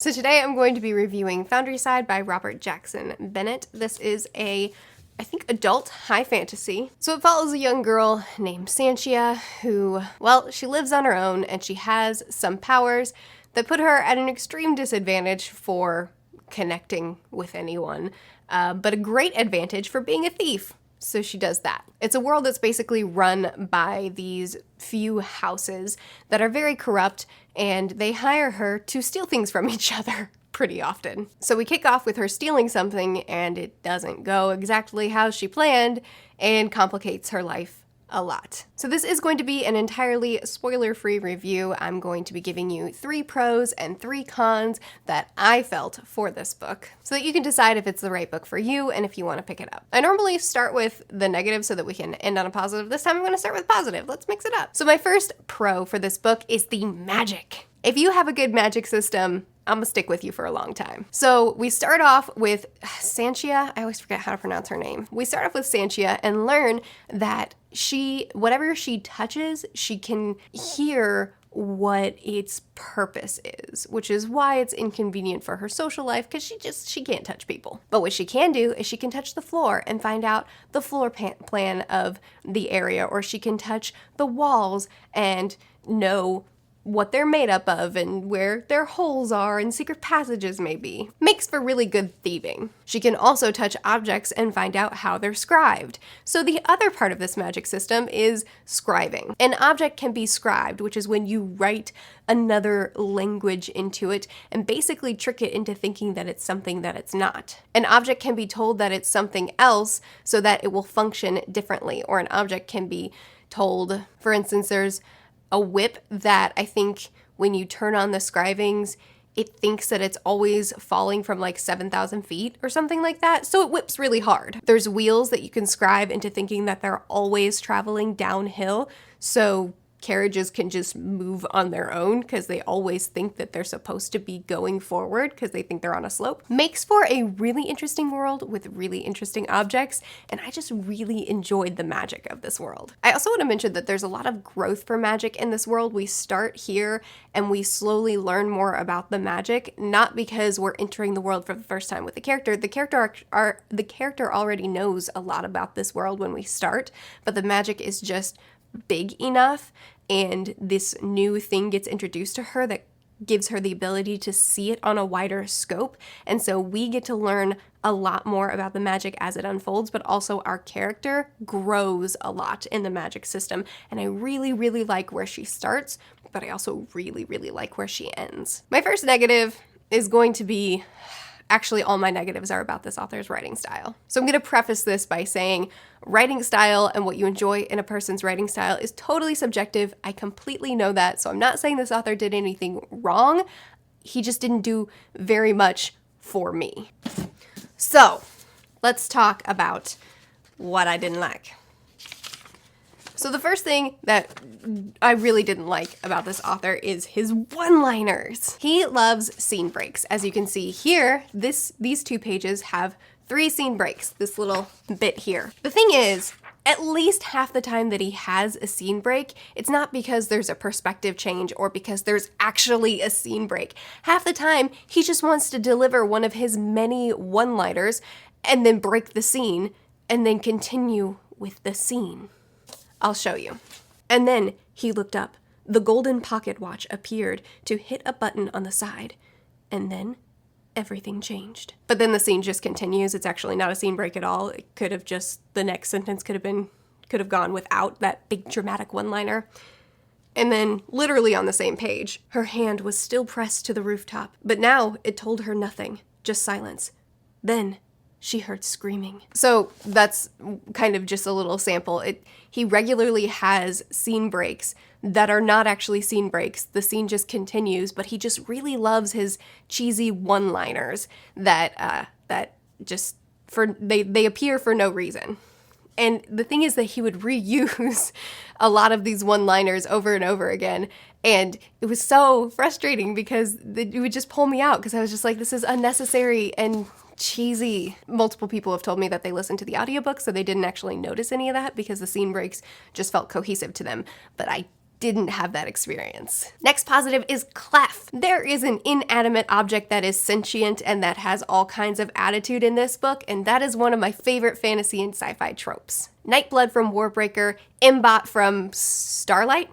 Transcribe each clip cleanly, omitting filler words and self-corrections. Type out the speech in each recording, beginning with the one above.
So today I'm going to be reviewing Foundryside by Robert Jackson Bennett. This is a, I think, adult high fantasy. So it follows a young girl named Sentient who, well, she lives on her own and she has some powers that put her at an extreme disadvantage for connecting with anyone, but a great advantage for being a thief. So she does that. It's a world that's basically run by these few houses that are very corrupt, and they hire her to steal things from each other pretty often. So we kick off with her stealing something, and it doesn't go exactly how she planned, and complicates her life a lot. So this is going to be an entirely spoiler-free review. I'm going to be giving you 3 pros and 3 cons that I felt for this book, so that you can decide if it's the right book for you and if you want to pick it up. I normally start with the negative so that we can end on a positive. This time I'm going to start with positive. Let's mix it up. So my first pro for this book is the magic. If you have a good magic system, I'm gonna stick with you for a long time. So we start off with Sentient. I always forget how to pronounce her name. We start off with Sentient and learn that whatever she touches, she can hear what its purpose is, which is why it's inconvenient for her social life, because she can't touch people. But what she can do is she can touch the floor and find out the floor plan of the area, or she can touch the walls and know what they're made up of and where their holes are and secret passages may be. Makes for really good thieving. She can also touch objects and find out how they're scribed. So the other part of this magic system is scribing. An object can be scribed, which is when you write another language into it and basically trick it into thinking that it's something that it's not. An object can be told that it's something else so that it will function differently, or an object can be told, for instance, there's a whip that I think when you turn on the scribings, it thinks that it's always falling from like 7,000 feet or something like that, so it whips really hard. There's wheels that you can scribe into thinking that they're always traveling downhill, so carriages can just move on their own because they always think that they're supposed to be going forward because they think they're on a slope. Makes for a really interesting world with really interesting objects, and I just really enjoyed the magic of this world. I also want to mention that there's a lot of growth for magic in this world. We start here and we slowly learn more about the magic, not because we're entering the world for the first time with the character. The character already knows a lot about this world when we start, but the magic is just big enough and this new thing gets introduced to her that gives her the ability to see it on a wider scope, and so we get to learn a lot more about the magic as it unfolds, but also our character grows a lot in the magic system, and I really, really like where she starts, but I also really, really like where she ends. My first negative is going to be, actually all my negatives are about this author's writing style. So I'm going to preface this by saying writing style and what you enjoy in a person's writing style is totally subjective. I completely know that, so I'm not saying this author did anything wrong. He just didn't do very much for me. So let's talk about what I didn't like. So the first thing that I really didn't like about this author is his one-liners. He loves scene breaks. As you can see here, these 2 pages have 3 scene breaks, this little bit here. The thing is, at least half the time that he has a scene break, it's not because there's a perspective change or because there's actually a scene break. Half the time, he just wants to deliver one of his many one-liners and then break the scene and then continue with the scene. I'll show you. And then he looked up. The golden pocket watch appeared to hit a button on the side. And then everything changed. But then the scene just continues. It's actually not a scene break at all. It could have just, the next sentence could have gone without that big dramatic one-liner. And then, literally on the same page, her hand was still pressed to the rooftop. But now it told her nothing, just silence. Then she heard screaming. So that's kind of just a little sample. He regularly has scene breaks that are not actually scene breaks. The scene just continues, but he just really loves his cheesy one-liners that they appear for no reason. And the thing is that he would reuse a lot of these one-liners over and over again. And it was so frustrating because it would just pull me out because I was just like, this is unnecessary and cheesy. Multiple people have told me that they listened to the audiobook, so they didn't actually notice any of that because the scene breaks just felt cohesive to them. But I didn't have that experience. Next positive is Clef. There is an inanimate object that is sentient and that has all kinds of attitude in this book, and that is one of my favorite fantasy and sci-fi tropes. Nightblood from Warbreaker, Imbot from Starsight,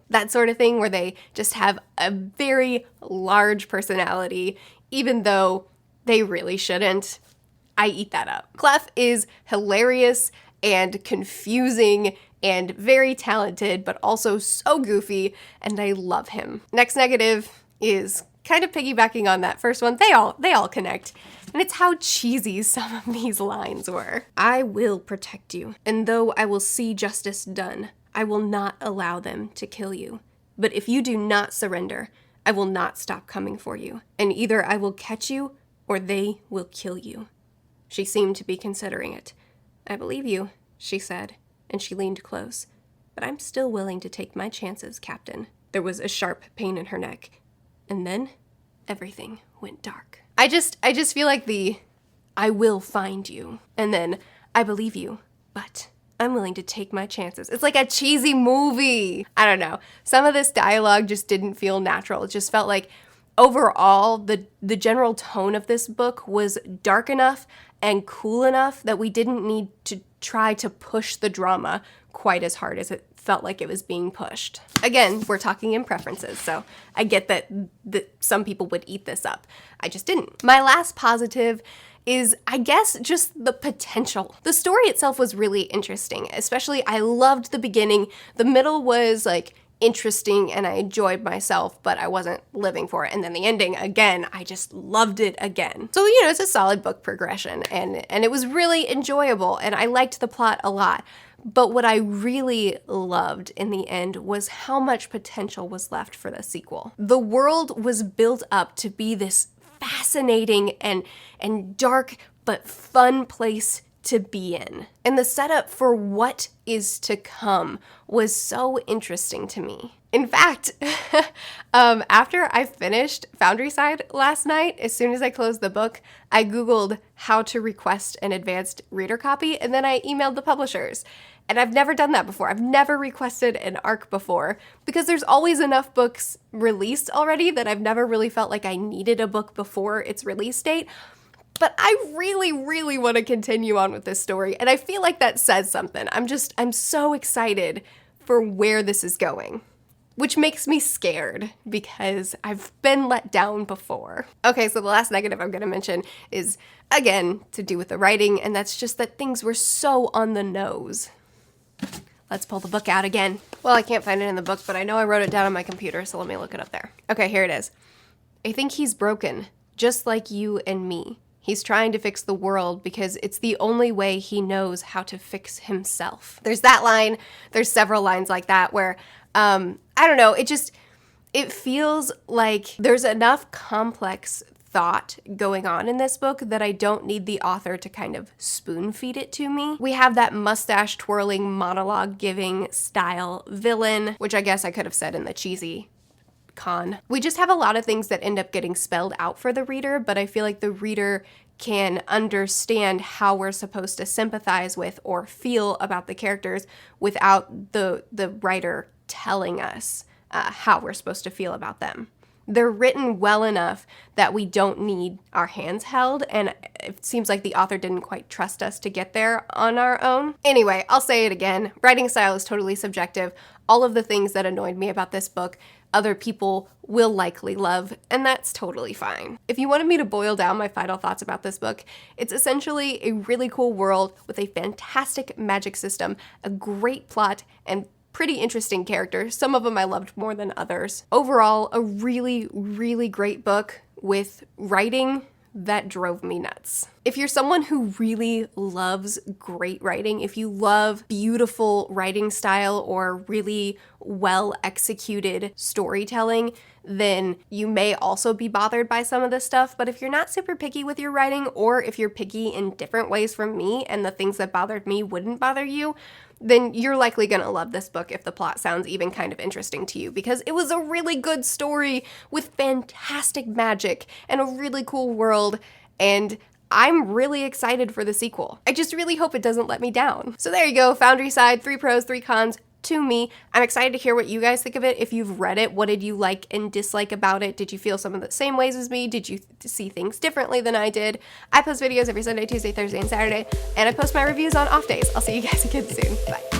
that sort of thing, where they just have a very large personality, even though they really shouldn't. I eat that up. Clef is hilarious and confusing and very talented, but also so goofy, and I love him. Next negative is kind of piggybacking on that first one. They all connect, and it's how cheesy some of these lines were. I will protect you, and though I will see justice done, I will not allow them to kill you. But if you do not surrender, I will not stop coming for you, and either I will catch you or they will kill you. She seemed to be considering it. I believe you, she said, and she leaned close. But I'm still willing to take my chances, Captain. There was a sharp pain in her neck. And then everything went dark. I just feel like I will find you. And then I believe you, but I'm willing to take my chances. It's like a cheesy movie. I don't know. Some of this dialogue just didn't feel natural. It just felt like overall, the general tone of this book was dark enough and cool enough that we didn't need to try to push the drama quite as hard as it felt like it was being pushed. Again, we're talking in preferences, so I get that some people would eat this up. I just didn't. My last positive is, I guess, just the potential. The story itself was really interesting, especially I loved the beginning. The middle was like interesting and I enjoyed myself, but I wasn't living for it. And then the ending, again, I just loved it again. So, it's a solid book progression and it was really enjoyable and I liked the plot a lot. But what I really loved in the end was how much potential was left for the sequel. The world was built up to be this fascinating and dark but fun place to be in. And the setup for what is to come was so interesting to me. In fact, after I finished Foundryside last night, as soon as I closed the book, I Googled how to request an advanced reader copy, and then I emailed the publishers. And I've never done that before. I've never requested an ARC before because there's always enough books released already that I've never really felt like I needed a book before its release date. But I really, really want to continue on with this story, and I feel like that says something. I'm so excited for where this is going, which makes me scared because I've been let down before. Okay, so the last negative I'm going to mention is, again, to do with the writing, and that's just that things were so on the nose. Let's pull the book out again. Well, I can't find it in the book, but I know I wrote it down on my computer, so let me look it up there. Okay, here it is. I think he's broken, just like you and me. He's trying to fix the world because it's the only way he knows how to fix himself. There's that line. There's several lines like that where, I don't know, it feels like there's enough complex thought going on in this book that I don't need the author to kind of spoon feed it to me. We have that mustache twirling monologue giving style villain, which I guess I could have said in the cheesy con. We just have a lot of things that end up getting spelled out for the reader, but I feel like the reader can understand how we're supposed to sympathize with or feel about the characters without the writer telling us how we're supposed to feel about them. They're written well enough that we don't need our hands held, and it seems like the author didn't quite trust us to get there on our own. Anyway, I'll say it again. Writing style is totally subjective. All of the things that annoyed me about this book, other people will likely love, and that's totally fine. If you wanted me to boil down my final thoughts about this book, it's essentially a really cool world with a fantastic magic system, a great plot, and pretty interesting characters. Some of them I loved more than others. Overall, a really, really great book with writing that drove me nuts. If you're someone who really loves great writing, if you love beautiful writing style or really well executed storytelling, then you may also be bothered by some of this stuff. But if you're not super picky with your writing, or if you're picky in different ways from me and the things that bothered me wouldn't bother you, then you're likely gonna love this book if the plot sounds even kind of interesting to you, because it was a really good story with fantastic magic and a really cool world, and I'm really excited for the sequel. I just really hope it doesn't let me down. So there you go, Foundryside, 3 pros, 3 cons. to me. I'm excited to hear what you guys think of it. If you've read it, what did you like and dislike about it? Did you feel some of the same ways as me? Did you see things differently than I did? I post videos every Sunday, Tuesday, Thursday, and Saturday, and I post my reviews on off days. I'll see you guys again soon. Bye.